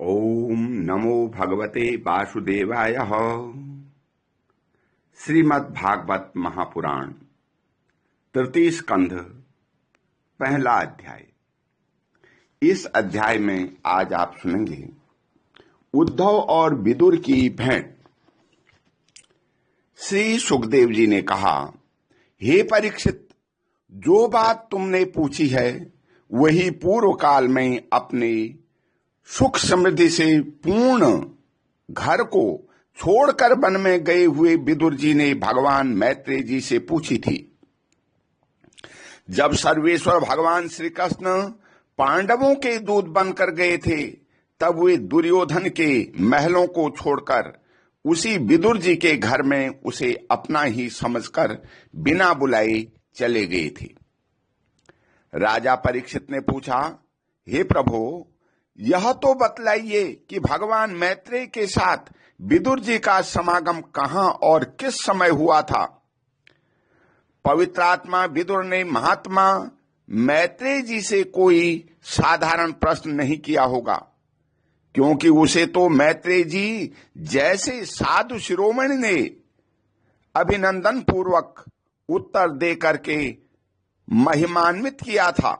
ओम नमो भगवते वासुदेवाय। श्रीमद् भागवत महापुराण तृतीय स्कंध पहला अध्याय। इस अध्याय में आज आप सुनेंगे उद्धव और विदुर की भेंट। श्री सुखदेव जी ने कहा, हे परीक्षित, जो बात तुमने पूछी है वही पूर्व काल में अपने सुख समृद्धि से पूर्ण घर को छोड़कर वन में गए हुए विदुर जी ने भगवान मैत्रेय जी से पूछी थी। जब सर्वेश्वर भगवान श्री कृष्ण पांडवों के दूत बनकर गए थे, तब वे दुर्योधन के महलों को छोड़कर उसी विदुर जी के घर में उसे अपना ही समझकर बिना बुलाए चले गए थे। राजा परीक्षित ने पूछा, हे प्रभु, यह तो बतलाइए कि भगवान मैत्रेय के साथ विदुर जी का समागम कहां और किस समय हुआ था। पवित्रात्मा विदुर ने महात्मा मैत्रेय जी से कोई साधारण प्रश्न नहीं किया होगा, क्योंकि उसे तो मैत्रेय जी जैसे साधु शिरोमणि ने अभिनंदन पूर्वक उत्तर दे करके महिमान्वित किया था।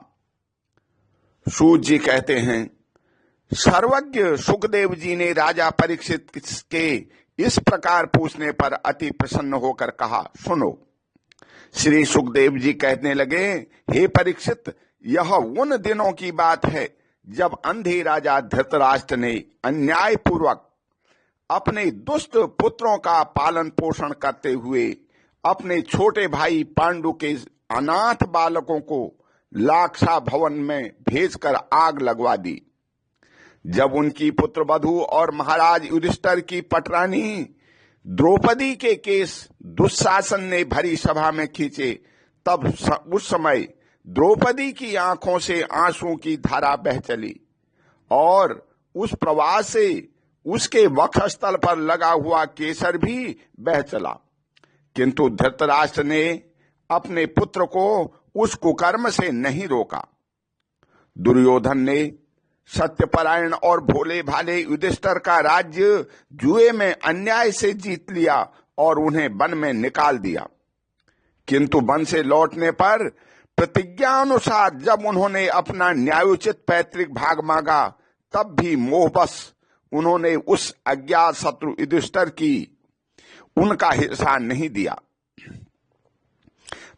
सूत जी कहते हैं, सर्वज्ञ सुखदेव जी ने राजा परीक्षित के इस प्रकार पूछने पर अति प्रसन्न होकर कहा, सुनो। श्री सुखदेव जी कहने लगे, हे परीक्षित, यह उन दिनों की बात है जब अंधे राजा धृतराष्ट्र ने अन्याय पूर्वक अपने दुष्ट पुत्रों का पालन पोषण करते हुए अपने छोटे भाई पांडु के अनाथ बालकों को लाक्षा भवन में भेजकर आग लगवा दी। जब उनकी पुत्र वधू और महाराज युधिष्ठिर की पटरानी द्रौपदी के केस दुशासन ने भरी सभा में खींचे, तब उस समय द्रौपदी की आंखों से आंसुओं की धारा बह चली और उस प्रवाह से उसके वक्षस्थल पर लगा हुआ केसर भी बह चला। किंतु धृतराष्ट्र ने अपने पुत्र को उस कुकर्म से नहीं रोका। दुर्योधन ने सत्यपरायण और भोले भाले युधिष्ठिर का राज्य जुए में अन्याय से जीत लिया और उन्हें वन में निकाल दिया। किंतु वन से लौटने पर प्रतिज्ञा अनुसार जब उन्होंने अपना न्यायोचित पैतृक भाग मांगा, तब भी मोहवश उन्होंने उस अज्ञात शत्रु युधिष्ठिर की उनका हिस्सा नहीं दिया।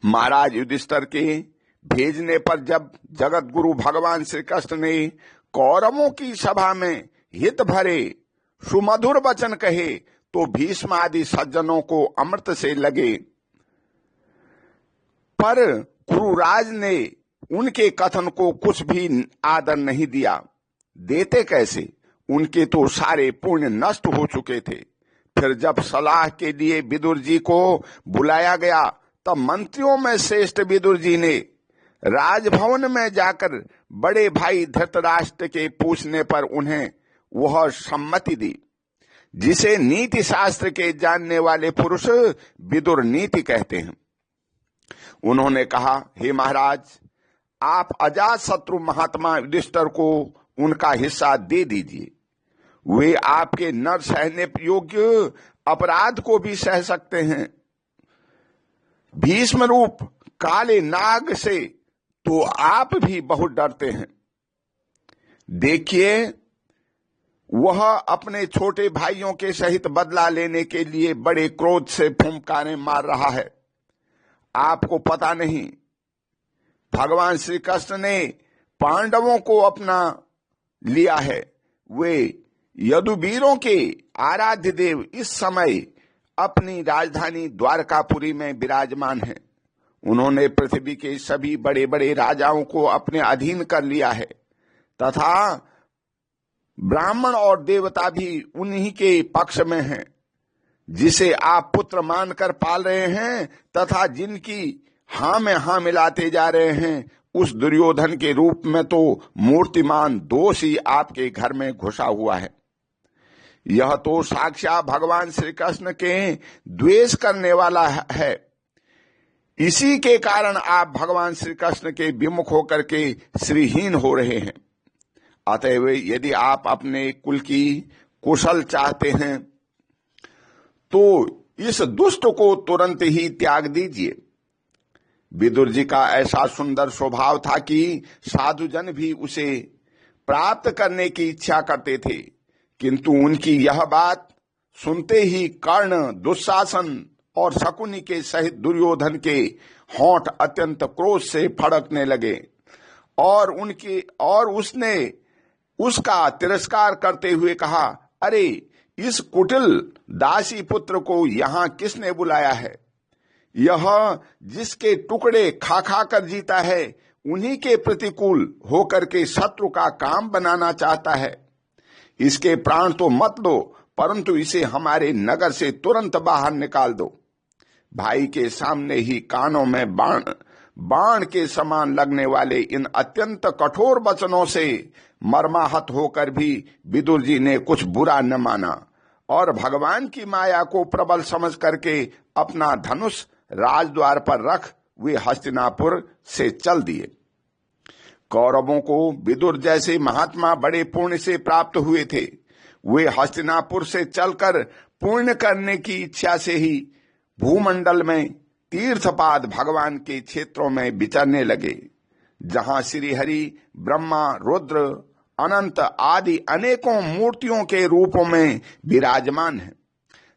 महाराज युधिष्ठिर के भेजने पर जब जगत गुरु भगवान श्री कृष्ण ने कौरवों की सभा में हित भरे सुमधुर वचन कहे, तो भीष्म आदि सज्जनों को अमृत से लगे, पर कुरुराज ने उनके कथन को कुछ भी आदर नहीं दिया। देते कैसे, उनके तो सारे पुण्य नष्ट हो चुके थे। फिर जब सलाह के लिए विदुर जी को बुलाया गया, तब मंत्रियों में श्रेष्ठ विदुर जी ने राजभवन में जाकर बड़े भाई धृतराष्ट्र के पूछने पर उन्हें वह सम्मति दी, जिसे नीति शास्त्र के जानने वाले पुरुष विदुर नीति कहते हैं। उन्होंने कहा, हे महाराज, आप अजात शत्रु महात्मा युधिष्ठिर को उनका हिस्सा दे दीजिए। वे आपके नर सहने योग्य अपराध को भी सह सकते हैं। भीष्म रूप काले नाग से तो आप भी बहुत डरते हैं। देखिए, वह अपने छोटे भाइयों के सहित बदला लेने के लिए बड़े क्रोध से फुंकारे मार रहा है। आपको पता नहीं, भगवान श्री कृष्ण ने पांडवों को अपना लिया है। वे यदुवीरों के आराध्य देव इस समय अपनी राजधानी द्वारकापुरी में विराजमान हैं। उन्होंने पृथ्वी के सभी बड़े बड़े राजाओं को अपने अधीन कर लिया है, तथा ब्राह्मण और देवता भी उन्हीं के पक्ष में हैं। जिसे आप पुत्र मानकर पाल रहे हैं तथा जिनकी हां में हां मिलाते जा रहे हैं, उस दुर्योधन के रूप में तो मूर्तिमान दोष ही आपके घर में घुसा हुआ है। यह तो साक्षात भगवान श्री कृष्ण के द्वेष करने वाला है। इसी के कारण आप भगवान श्री कृष्ण के विमुख होकर के श्रीहीन हो रहे हैं। अतएव यदि आप अपने कुल की कुशल चाहते हैं तो इस दुष्ट को तुरंत ही त्याग दीजिए। विदुर जी का ऐसा सुंदर स्वभाव था कि साधुजन भी उसे प्राप्त करने की इच्छा करते थे, किंतु उनकी यह बात सुनते ही कर्ण, दुशासन और शकुनी के सहित दुर्योधन के होंठ अत्यंत क्रोध से फड़कने लगे और उसने उसका तिरस्कार करते हुए कहा, अरे इस कुटिल दासी पुत्र को यहां किसने बुलाया है? यह जिसके टुकड़े खा खा कर जीता है, उन्हीं के प्रतिकूल होकर के शत्रु का काम बनाना चाहता है। इसके प्राण तो मत दो, परंतु इसे हमारे नगर से तुरंत बाहर निकाल दो। भाई के सामने ही कानों में बाण के समान लगने वाले इन अत्यंत कठोर वचनों से मर्माहत होकर भी विदुर जी ने कुछ बुरा न माना और भगवान की माया को प्रबल समझ करके अपना धनुष राजद्वार पर रख वे हस्तिनापुर से चल दिए। कौरवों को विदुर जैसे महात्मा बड़े पुण्य से प्राप्त हुए थे। वे हस्तिनापुर से चलकर पुण्य करने की इच्छा से ही भूमंडल में तीर्थपाद भगवान के क्षेत्रों में विचरने लगे, जहां श्री हरि, ब्रह्मा, रुद्र, अनंत आदि अनेकों मूर्तियों के रूपों में विराजमान हैं।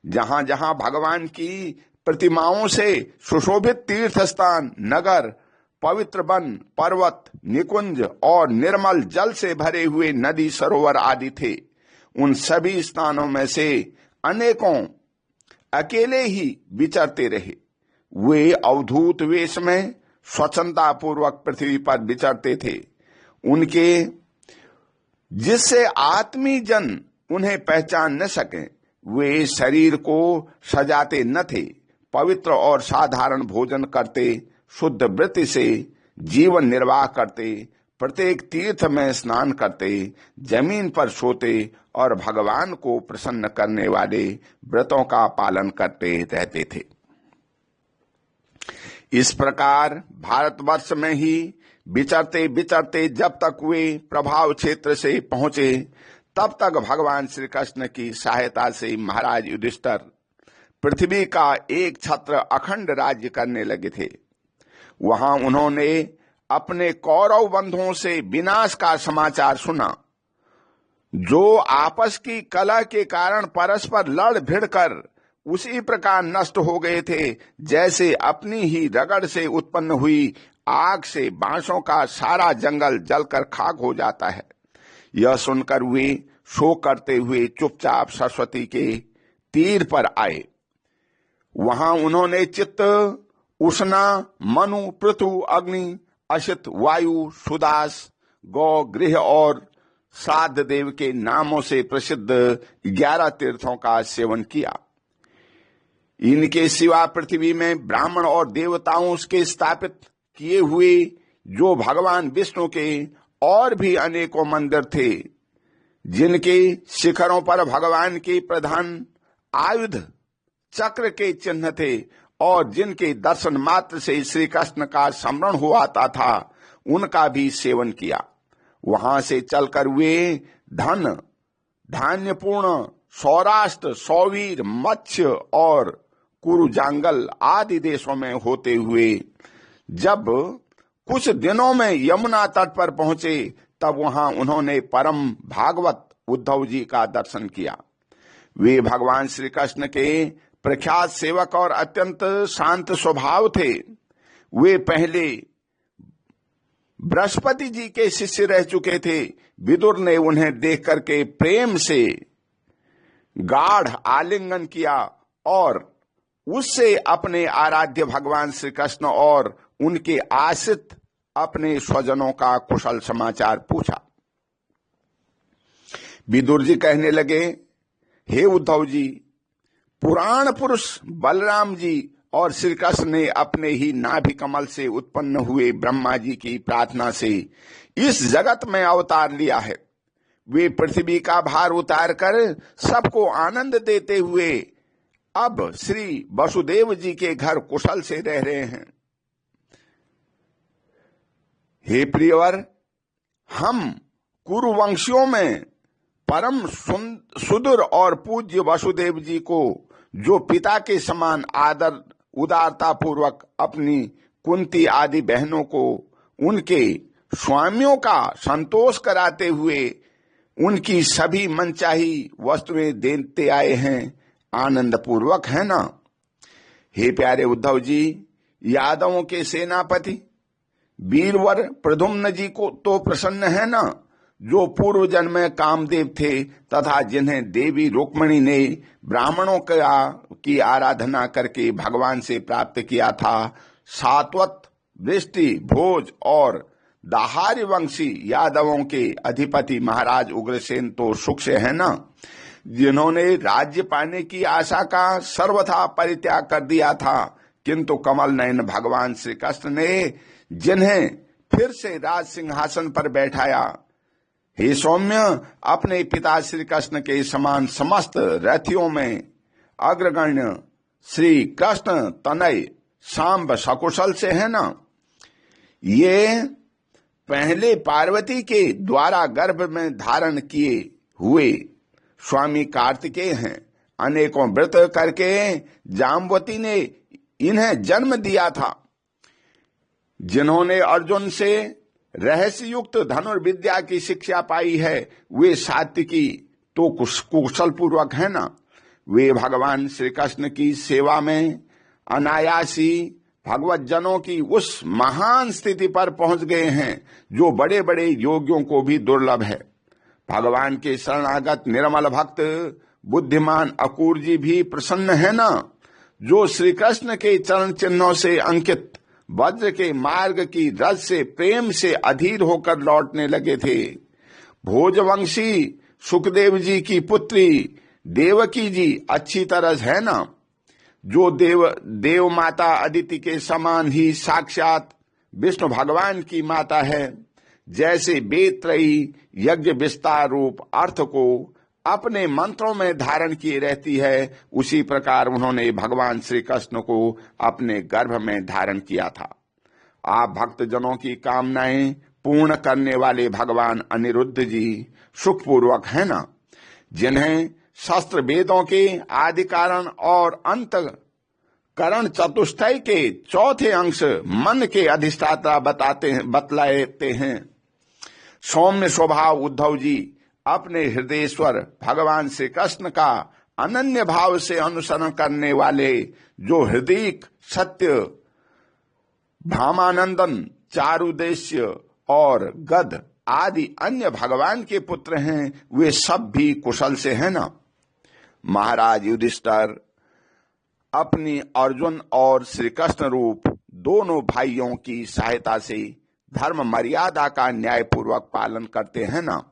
जहां जहां भगवान की प्रतिमाओं से सुशोभित तीर्थ स्थान, नगर, पवित्र वन, पर्वत, निकुंज और निर्मल जल से भरे हुए नदी, सरोवर आदि थे, उन सभी स्थानों में से अनेकों अकेले ही विचरते रहे। वे अवधूत वेश में स्वच्छंदता पूर्वक पृथ्वी पर विचरते थे। उनके जिससे आत्मी जन उन्हें पहचान न सके, वे शरीर को सजाते न थे, पवित्र और साधारण भोजन करते, शुद्ध वृत्ति से जीवन निर्वाह करते, प्रत्येक तीर्थ में स्नान करते, जमीन पर सोते और भगवान को प्रसन्न करने वाले व्रतों का पालन करते रहते थे। इस प्रकार भारतवर्ष में ही विचरते विचरते जब तक वे प्रभाव क्षेत्र से पहुंचे, तब तक भगवान श्री कृष्ण की सहायता से महाराज युधिष्ठिर पृथ्वी का एक छत्र अखंड राज्य करने लगे थे। वहां उन्होंने अपने कौरव बंधुओं से विनाश का समाचार सुना, जो आपस की कलह के कारण परस्पर लड़ भिड़कर उसी प्रकार नष्ट हो गए थे, जैसे अपनी ही रगड़ से उत्पन्न हुई आग से बांसों का सारा जंगल जलकर खाक हो जाता है। यह सुनकर वे शोक करते हुए चुपचाप सरस्वती के तीर पर आए। वहां उन्होंने चित्त, उष्णा, मनु, पृथु, अग्नि, अशित, वायु, सुदास, गौ, गृह और श्राद्ध देव के नामों से प्रसिद्ध 11 तीर्थों का सेवन किया। इनके सिवा पृथ्वी में ब्राह्मण और देवताओं के स्थापित किए हुए जो भगवान विष्णु के और भी अनेकों मंदिर थे, जिनके शिखरों पर भगवान के प्रधान आयुध चक्र के चिन्ह थे और जिनके दर्शन मात्र से श्री कृष्ण का स्मरण हो आता था, उनका भी सेवन किया। वहां से चलकर वे धन धान्यपूर्ण सौराष्ट्र, सौवीर, मत्स्य और कुरुजांगल आदि देशों में होते हुए जब कुछ दिनों में यमुना तट पर पहुंचे, तब वहां उन्होंने परम भागवत उद्धव जी का दर्शन किया। वे भगवान श्री कृष्ण के प्रख्यात सेवक और अत्यंत शांत स्वभाव थे। वे पहले बृहस्पति जी के शिष्य रह चुके थे। विदुर ने उन्हें देख करके प्रेम से गाढ़ आलिंगन किया और उससे अपने आराध्य भगवान श्री कृष्ण और उनके आश्रित अपने स्वजनों का कुशल समाचार पूछा। विदुर जी कहने लगे, हे उद्धव जी, पुराण पुरुष बलराम जी और श्री कृष्ण ने अपने ही नाभि कमल से उत्पन्न हुए ब्रह्मा जी की प्रार्थना से इस जगत में अवतार लिया है। वे पृथ्वी का भार उतार कर सबको आनंद देते हुए अब श्री वसुदेव जी के घर कुशल से रह रहे हैं। हे प्रियवर, हम कुरुवंशियों में परम सुदूर और पूज्य वसुदेव जी को जो पिता के समान आदर उदारता पूर्वक अपनी कुंती आदि बहनों को उनके स्वामियों का संतोष कराते हुए उनकी सभी मनचाही वस्तुएं देते आए हैं, आनंद पूर्वक, है ना। हे प्यारे उद्धव जी, यादवों के सेनापति वीरवर प्रद्युम्न जी को तो प्रसन्न है ना, जो पूर्व जन्म में कामदेव थे तथा जिन्हें देवी रुक्मिणी ने ब्राह्मणों की आराधना करके भगवान से प्राप्त किया था। सात्वत, वृष्टि, भोज और दाहारी वंशी यादवों के अधिपति महाराज उग्रसेन तो सुख से है ना, जिन्होंने राज्य पाने की आशा का सर्वथा परित्याग कर दिया था, किंतु कमल नयन भगवान श्री कृष्ण ने जिन्हें फिर से राज सिंहासन पर बैठाया। हे सौम्य, अपने पिता श्री कृष्ण के समान समस्त रथियों में अग्रगण्य श्री कृष्ण तनय सांब सकुशल से है ना। ये पहले पार्वती के द्वारा गर्भ में धारण किए हुए स्वामी कार्तिकेय हैं। अनेकों व्रत करके जाम्बवती ने इन्हें जन्म दिया था। जिन्होंने अर्जुन से रहस्य युक्त धनुर्विद्या की शिक्षा पाई है, वे सात्विकी तो कुशल पूर्वक है ना। वे भगवान श्री कृष्ण की सेवा में अनायासी भगवत जनों की उस महान स्थिति पर पहुंच गए हैं जो बड़े बड़े योगियों को भी दुर्लभ है। भगवान के शरणागत निर्मल भक्त बुद्धिमान अकूर जी भी प्रसन्न है ना, जो श्री कृष्ण के चरण चिन्हों से अंकित वज्र के मार्ग की रज से प्रेम से अधीर होकर लौटने लगे थे। भोजवंशी सुखदेव जी की पुत्री देवकी जी अच्छी तरह है ना, जो देव माता अदिति के समान ही साक्षात विष्णु भगवान की माता है। जैसे बेत्रयी यज्ञ विस्तार रूप अर्थ को अपने मंत्रों में धारण किए रहती है, उसी प्रकार उन्होंने भगवान श्री कृष्ण को अपने गर्भ में धारण किया था। आप भक्त जनों की कामनाएं पूर्ण करने वाले भगवान अनिरुद्ध जी सुखपूर्वक है ना, जिन्हें शस्त्र वेदों के आदि कारण और अंत करण चतुष्टय के चौथे अंश मन के अधिष्ठाता बतलाते हैं। सौम्य स्वभाव उद्धव जी अपने हृदयेश्वर भगवान श्री कृष्ण का अनन्य भाव से अनुसरण करने वाले, जो हृदय सत्य भामानंदन चारुदेश्य और गद आदि अन्य भगवान के पुत्र हैं, वे सब भी कुशल से है ना। महाराज युधिष्ठिर अपनी अर्जुन और श्री कृष्ण रूप दोनों भाइयों की सहायता से धर्म मर्यादा का न्यायपूर्वक पालन करते हैं ना।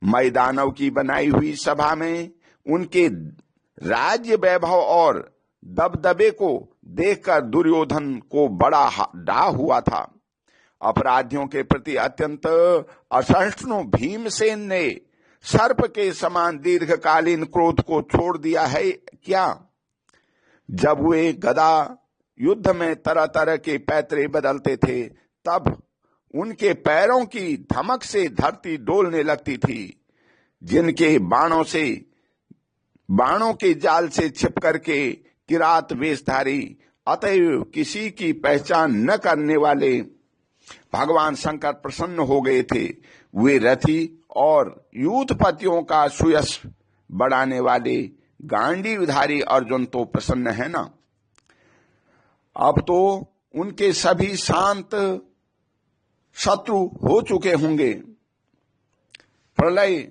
मैदानव की बनाई हुई सभा में उनके राज्य वैभव और दबदबे को देखकर दुर्योधन को बड़ा डाह हुआ था। अपराधियों के प्रति अत्यंत असहिष्णु भीमसेन ने सर्प के समान दीर्घकालीन क्रोध को छोड़ दिया है क्या? जब वे गदा युद्ध में तरह तरह के पैतरे बदलते थे, तब उनके पैरों की धमक से धरती डोलने लगती थी। जिनके बाणों के जाल से छिप करके किरात वेशधारी अतएव किसी की पहचान न करने वाले भगवान शंकर प्रसन्न हो गए थे। वे रथी और यूथपतियों का सुयश बढ़ाने वाले गांडीवधारी अर्जुन तो प्रसन्न है ना। अब तो उनके सभी शांत शत्रु हो चुके होंगे। प्रलय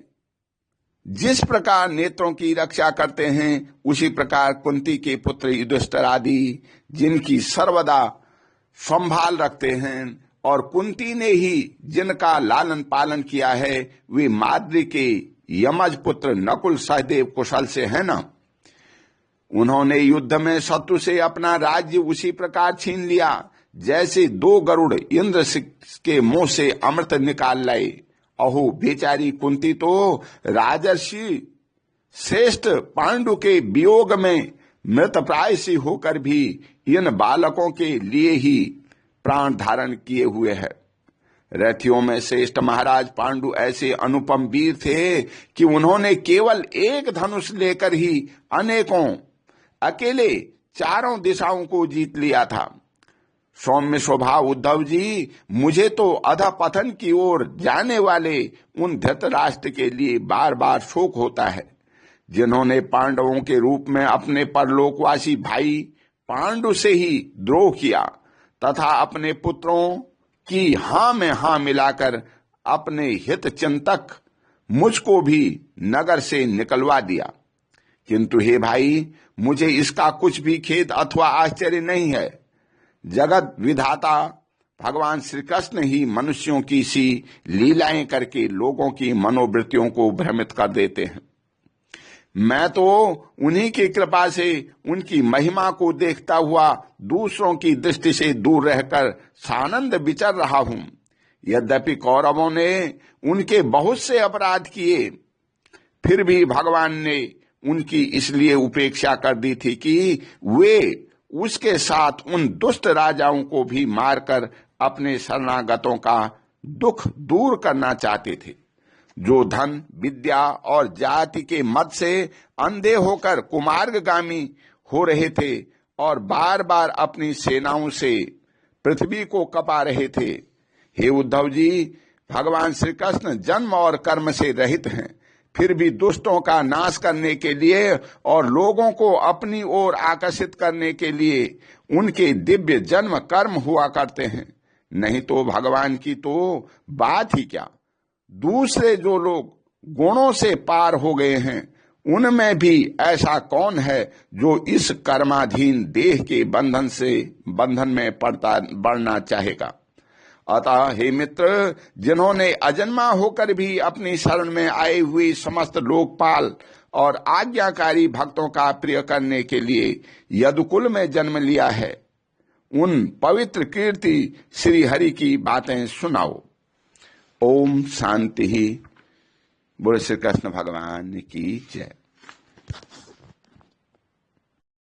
जिस प्रकार नेत्रों की रक्षा करते हैं, उसी प्रकार कुंती के पुत्र युधिष्ठिर आदि जिनकी सर्वदा संभाल रखते हैं और कुंती ने ही जिनका लालन पालन किया है, वे माद्री के यमज पुत्र नकुल सहदेव कुशल से है ना। उन्होंने युद्ध में शत्रु से अपना राज्य उसी प्रकार छीन लिया जैसे दो गरुड़ इंद्र के मुंह से अमृत निकाल लाए। अहो बेचारी कुंती तो राजर्षि श्रेष्ठ पांडु के वियोग में मृतप्राय सी होकर भी इन बालकों के लिए ही प्राण धारण किए हुए है। रथियों में श्रेष्ठ महाराज पांडु ऐसे अनुपम वीर थे कि उन्होंने केवल एक धनुष लेकर ही अनेकों अकेले चारों दिशाओं को जीत लिया था। सौम्य स्वभाव उद्धव जी, मुझे तो अधपतन की ओर जाने वाले उन धृतराष्ट्र के लिए बार बार शोक होता है, जिन्होंने पांडवों के रूप में अपने परलोकवासी भाई पांडु से ही द्रोह किया तथा अपने पुत्रों की हां में हां मिलाकर अपने हित चिंतक मुझको भी नगर से निकलवा दिया। किंतु हे भाई, मुझे इसका कुछ भी खेद अथवा आश्चर्य नहीं है। जगत विधाता भगवान श्री कृष्ण ही मनुष्यों की सी लीलाएं करके लोगों की मनोवृत्तियों को भ्रमित कर देते हैं। मैं तो उन्हीं की कृपा से उनकी महिमा को देखता हुआ दूसरों की दृष्टि से दूर रहकर सानंद विचर रहा हूं। यद्यपि कौरवों ने उनके बहुत से अपराध किए, फिर भी भगवान ने उनकी इसलिए उपेक्षा कर दी थी कि वे उसके साथ उन दुष्ट राजाओं को भी मारकर अपने शरणागतों का दुख दूर करना चाहते थे, जो धन, विद्या और जाति के मद से अंधे होकर कुमार्गगामी हो रहे थे और बार बार अपनी सेनाओं से पृथ्वी को कपा रहे थे। हे उद्धव जी, भगवान श्री कृष्ण जन्म और कर्म से रहित हैं, फिर भी दुष्टों का नाश करने के लिए और लोगों को अपनी ओर आकर्षित करने के लिए उनके दिव्य जन्म कर्म हुआ करते हैं। नहीं तो भगवान की तो बात ही क्या। दूसरे जो लोग गुणों से पार हो गए हैं, उनमें भी ऐसा कौन है जो इस कर्माधीन देह के बंधन में बढ़ना चाहेगा। अतः हे मित्र, जिन्होंने अजन्मा होकर भी अपनी शरण में आए हुए समस्त लोकपाल और आज्ञाकारी भक्तों का प्रिय करने के लिए यदुकुल में जन्म लिया है, उन पवित्र कीर्ति श्री हरि की बातें सुनाओ। ओम शांति। बोलो श्री कृष्ण भगवान की जय।